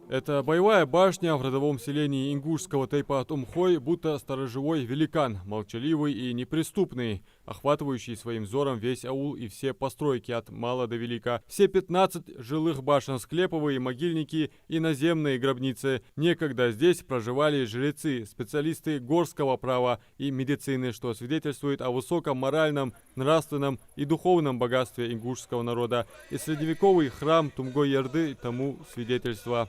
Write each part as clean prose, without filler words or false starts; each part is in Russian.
Это боевая башня в родовом селении ингушского тайпа Тумхой, будто сторожевой великан, молчаливый и неприступный, охватывающий своим взором весь аул и все постройки от мала до велика. Все 15 жилых башен, склеповые могильники и наземные гробницы. Некогда здесь проживали жрецы, специалисты горского права и медицины, что свидетельствует о высоком моральном, нравственном и духовном богатстве ингушского народа. И средневековый храм Тумгой-Ярды тому свидетельство.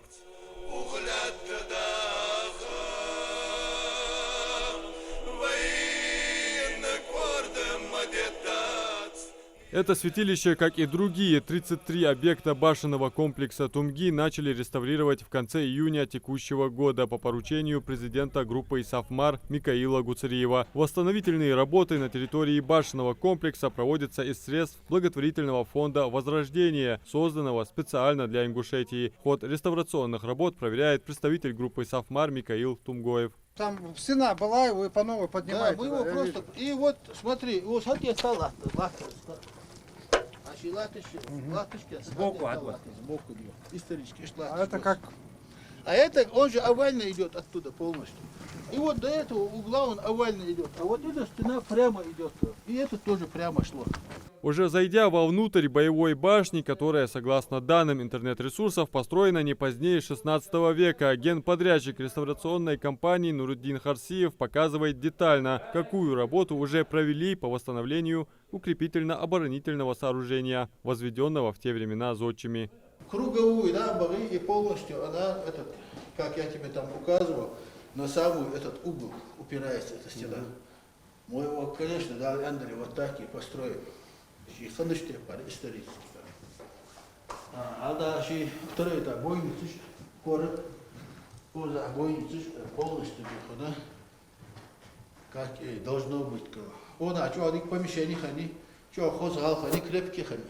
Это святилище, как и другие 33 объекта башенного комплекса Тумги, начали реставрировать в конце июня текущего года по поручению президента группы Сафмар Микаила Гуцериева. Восстановительные работы на территории башенного комплекса проводятся из средств благотворительного фонда «Возрождение», созданного специально для Ингушетии. Ход реставрационных работ проверяет представитель группы Сафмар Микаил Тумгоев. Там стена была, вы по новой поднимаете. Да, мы его просто... И вот, смотри, вот я стал латышки, Сбоку, сбоку идет. Исторически. А это как? А это, он же овально идет оттуда полностью. И вот до этого угла он овально идет. А вот эта стена прямо идет. И это тоже прямо шло. Уже зайдя вовнутрь боевой башни, которая, согласно данным интернет-ресурсов, построена не позднее 16 века, генподрядчик реставрационной компании Нуруддин Харсиев показывает детально, какую работу уже провели по восстановлению укрепительно-оборонительного сооружения, возведенного в те времена зодчими. Круговую, да, бары, и полностью она, как я тебе там указывал, на самый этот угол упирается эта стена. Мы его, конечно, да, Андрей, вот так и построим. И ханыште пар исторически. А дальше второй это бойница, город, поза бойница полностью да, как и должно быть. Он, а что они помещения они, что хозгал они крепкие они.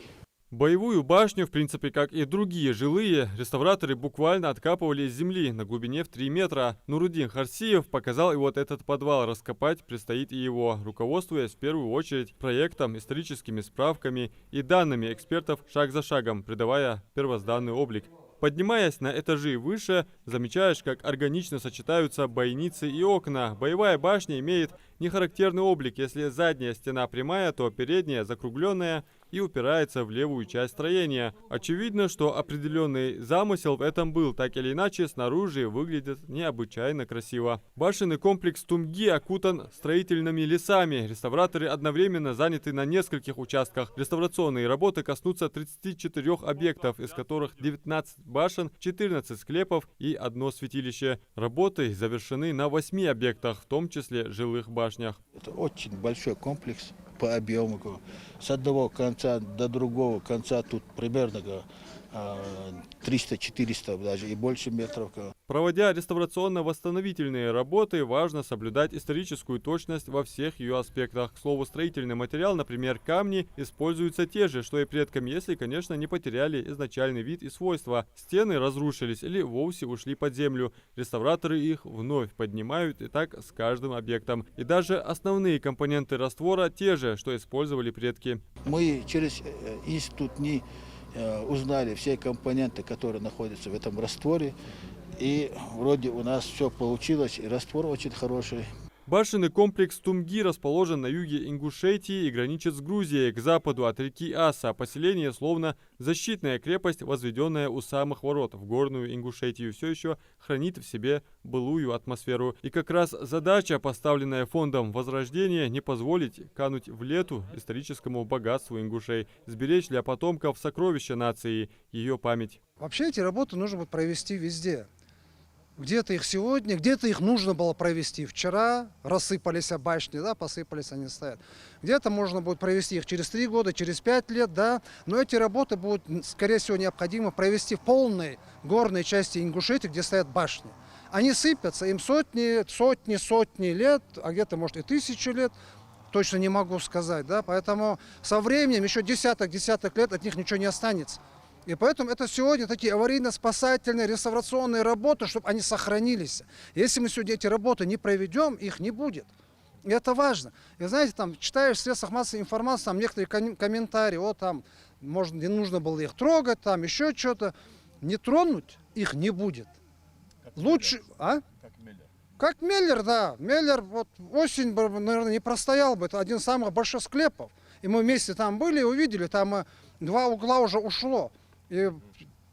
Боевую башню, в принципе, как и другие жилые, реставраторы буквально откапывали из земли на глубине в 3 метра. Нуруддин Харсиев показал, и вот этот подвал раскопать предстоит и его, руководствуясь в первую очередь проектом, историческими справками и данными экспертов шаг за шагом, придавая первозданный облик. Поднимаясь на этажи выше, замечаешь, как органично сочетаются бойницы и окна. Боевая башня имеет нехарактерный облик. Если задняя стена прямая, то передняя закругленная и упирается в левую часть строения. Очевидно, что определенный замысел в этом был. Так или иначе, снаружи выглядит необычайно красиво. Башенный комплекс Тумги окутан строительными лесами. Реставраторы одновременно заняты на нескольких участках. Реставрационные работы коснутся 34 объектов, из которых 19 башен, 14 склепов и одно святилище. Работы завершены на 8 объектах, в том числе жилых башнях. Это очень большой комплекс по объему. С одного конца до другого конца тут примерно 300-400 даже и больше метров. Проводя реставрационно-восстановительные работы, важно соблюдать историческую точность во всех ее аспектах. К слову, строительный материал, например, камни, используются те же, что и предками, если, конечно, не потеряли изначальный вид и свойства. Стены разрушились или вовсе ушли под землю. Реставраторы их вновь поднимают, и так с каждым объектом. И даже основные компоненты раствора те же, что использовали предки. Мы через институт НИИ узнали все компоненты, которые находятся в этом растворе. И вроде у нас все получилось, и раствор очень хороший. Башенный комплекс Тумги расположен на юге Ингушетии и граничит с Грузией, к западу от реки Аса. Поселение словно защитная крепость, возведенная у самых ворот в горную Ингушетию, все еще хранит в себе былую атмосферу. И как раз задача, поставленная фондом Возрождения, не позволить кануть в лету историческому богатству ингушей, сберечь для потомков сокровища нации, ее память. Вообще эти работы нужно будет провести везде. Где-то их сегодня, где-то их нужно было провести вчера, рассыпались башни, да, посыпались, они стоят. Где-то можно будет провести их через 3 года, через 5 лет, да, но эти работы будут, скорее всего, необходимо провести в полной горной части Ингушетии, где стоят башни. Они сыпятся, им сотни лет, а где-то, может, и 1000 лет, точно не могу сказать, да, поэтому со временем, еще десяток лет от них ничего не останется. И поэтому это сегодня такие аварийно-спасательные, реставрационные работы, чтобы они сохранились. Если мы сегодня эти работы не проведем, их не будет. И это важно. И знаете, там читаешь в средствах массовой информации, там некоторые комментарии, там, может, не нужно было их трогать, там еще что-то. Не тронуть их не будет. Лучше, Как Меллер, да. Меллер вот осень, наверное, не простоял бы. Это один из самых больших склепов. И мы вместе там были и увидели, там 2 угла уже ушло. И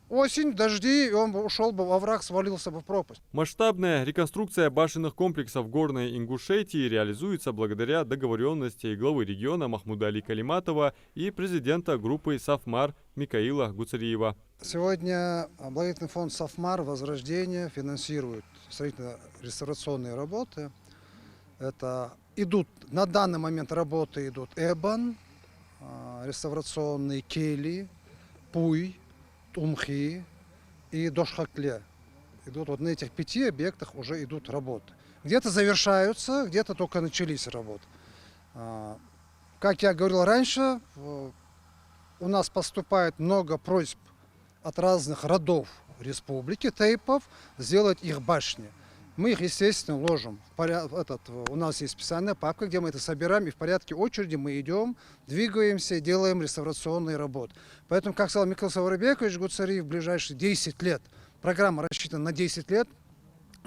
осень, дожди, и он бы ушел бы во враг, свалился бы в пропасть. Масштабная реконструкция башенных комплексов Горной Ингушетии реализуется благодаря договоренности главы региона Махмуда Али Калиматова и президента группы «Сафмар» Микаила Гуцериева. Сегодня благотворительный фонд «Сафмар» «Возрождение» финансирует строительно-реставрационные работы. Это на данный момент работы идут Эбан, реставрационные Кели, Пуй, Тумхи и Дошхакле. Идут вот на этих 5 объектах уже идут работы. Где-то завершаются, где-то только начались работы. Как я говорил раньше, у нас поступает много просьб от разных родов республики, тейпов, сделать их башни. Мы их, естественно, ложим. У нас есть специальная папка, где мы это собираем, и в порядке очереди мы идем, двигаемся, делаем реставрационные работы. Поэтому, как сказал Микаил Саварбекович Гуцериев, в ближайшие 10 лет, программа рассчитана на 10 лет,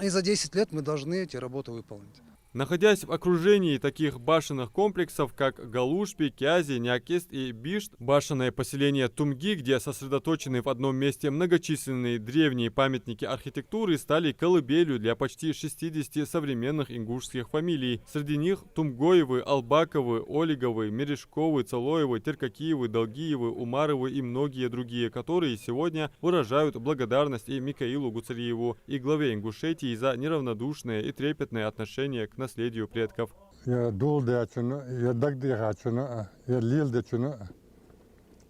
и за 10 лет мы должны эти работы выполнить. Находясь в окружении таких башенных комплексов, как Галушпи, Кязи, Някест и Бишт, башенное поселение Тумги, где сосредоточены в одном месте многочисленные древние памятники архитектуры, стали колыбелью для почти 60 современных ингушских фамилий. Среди них Тумгоевы, Албаковы, Олиговы, Мережковы, Целоевы, Теркакиевы, Долгиевы, Умаровы и многие другие, которые сегодня выражают благодарность и Микаилу Гуцериеву, и главе Ингушетии за неравнодушное и трепетное отношение к наследию предков. Я дул дячуна, я дагдихачуна, я лил дячуна.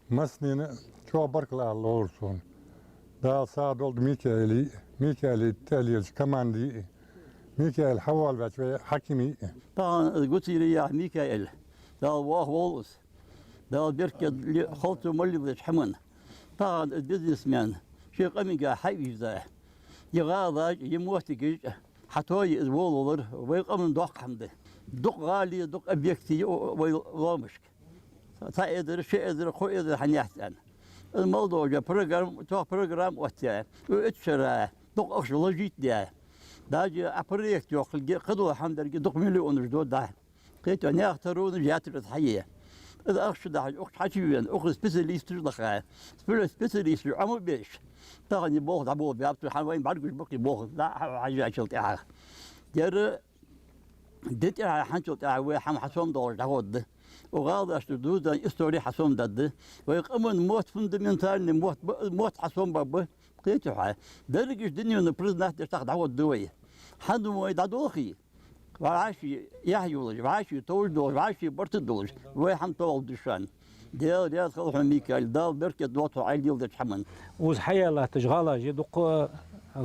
Маснина, чобаркла лорсон. Да садол Микаэли Талилс команди. Микаэл Хавал бачве Хакими. طبعا الجوتيريا ميكائيل ده واه وولس ده بيركد خلطه مولي بتحمن طبعا البيزنس مان شيء قميقا حيوي ذا يغاضا يموت جيج حتوي الولور ويقوم دوق حمده دوق غالي دوق ابيكتي ويضامشك تايدر شيء ادر خو ادر حنيحتن الموضوع جا بروجرام وتاع واتشرا دوق اكشولوجيت ده داجي ابريكت يوخل قدوه حمدر دوق مليون جدود ده قيت ان يختارون جاتر الحيه اذا اخش ده اخ حكيين اخ سبيشاليست دخا سبيشاليست عمو بيش تاغني بوخ دابو بيابت حوين بعد بقي بوخ لا حاجه شلتها دير ديت حنشلت وي حم حسوم دور داود وغاض اشتدود استوري حسوم دد ويقومون موت فندمنتال موت حسوم بابا قيت درج الدنيا نبرزنا تاخد داود دوي حد مو دادوخي وعاشي يحيولج وعاشي تولدوج وعاشي برتدوج ويحم تولدشان ديال خلف ميكال دال بركة دوتو عيل دش حمن وز حيا لا تشغالا جي دق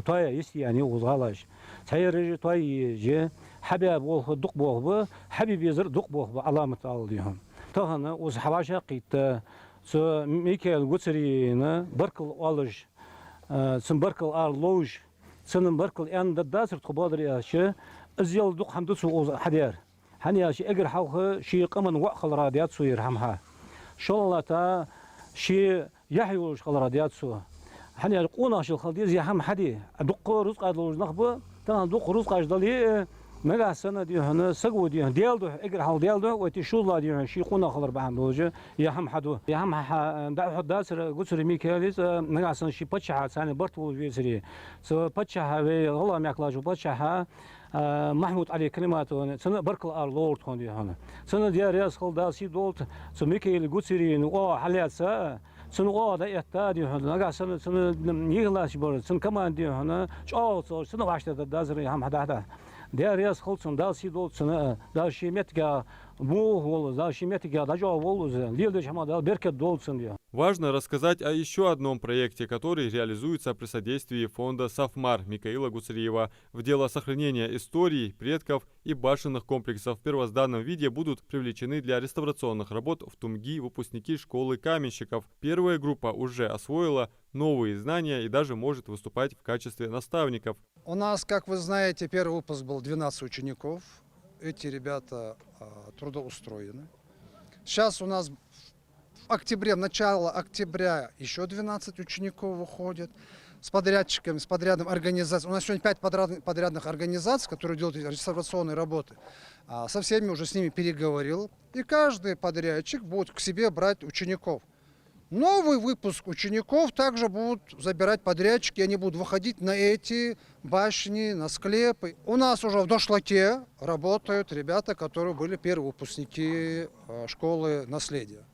تويا يس يعني وزغالاش تاير توي جي حبيب بوخ دق بوخ حبيب يزر دق بوخ علامة عليهم تهنا وز حواشا قيت سو ميكال غوتسرينا بركل والج سن بركل لوج سن بركل ان داسر تخبادر اشي ازيل دق حمد سو حدير هني شي اجر حوخ شي قمن وخل راديات سو يرحمها شلتا شي يحيوش خل راديات سو هني القونا شي الخلديز يحم حدي دق رزق ادلوج نخبه تان دق رزق اجدلي مغا سنه دي هنا سغو دي ديالدو اجر حال ديالدو وتي شولا دي شي قونا خل ربان دوج يحم حدو يحم دا داسر غوتسري ميكاليز مغا سن شي بچا ثاني برتو ويسري سو بچا هاوي والله ماكلاجو بچا محمود علي كلمات سنة بركل لورد هندي هنا سنة ديار ياس خل داسي دولت سميكيل غوتسيرين او حاليات سنة او دا يحتاج هنا نجا سنة يغلاش بور سنة كمان دي هنا شو سنة واشتا دازري هم هذا ديار ياس خل سنة داسي دولت سنة داشي متجا مو هو داشي متجا دجا هو ليلدش هم دا بركة دولت سنة. Важно рассказать о еще одном проекте, который реализуется при содействии фонда «Сафмар» Микаила Гуцериева. В дело сохранения истории, предков и башенных комплексов в первозданном виде будут привлечены для реставрационных работ в Тумги выпускники школы каменщиков. Первая группа уже освоила новые знания и даже может выступать в качестве наставников. У нас, как вы знаете, первый выпуск был 12 учеников. Эти ребята трудоустроены. Сейчас у нас в октябре, начало октября еще 12 учеников выходит. с подрядчиками, с подрядным организацией. У нас сегодня 5 подрядных организаций, которые делают реставрационные работы. Со всеми уже с ними переговорил. И каждый подрядчик будет к себе брать учеников. Новый выпуск учеников также будут забирать подрядчики, они будут выходить на эти башни, на склепы. У нас уже в Дошлаке работают ребята, которые были первые выпускники школы наследия.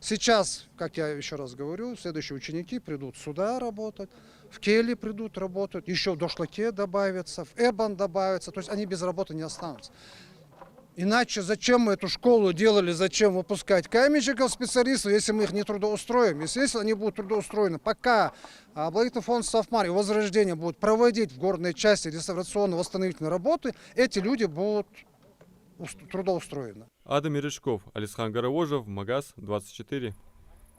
Сейчас, как я еще раз говорю, следующие ученики придут сюда работать, в Кели придут работать, еще в Дошлаке добавятся, в Эбан добавятся, то есть они без работы не останутся. Иначе зачем мы эту школу делали, зачем выпускать каменщиков, специалистов, если мы их не трудоустроим? Если они будут трудоустроены, пока благотворительный фонд Сафмар и Возрождение будут проводить в горной части реставрационно-восстановительные работы, эти люди будут трудоустроены. Адам Мережков, Алисхан Гаравожев, Магаз 24.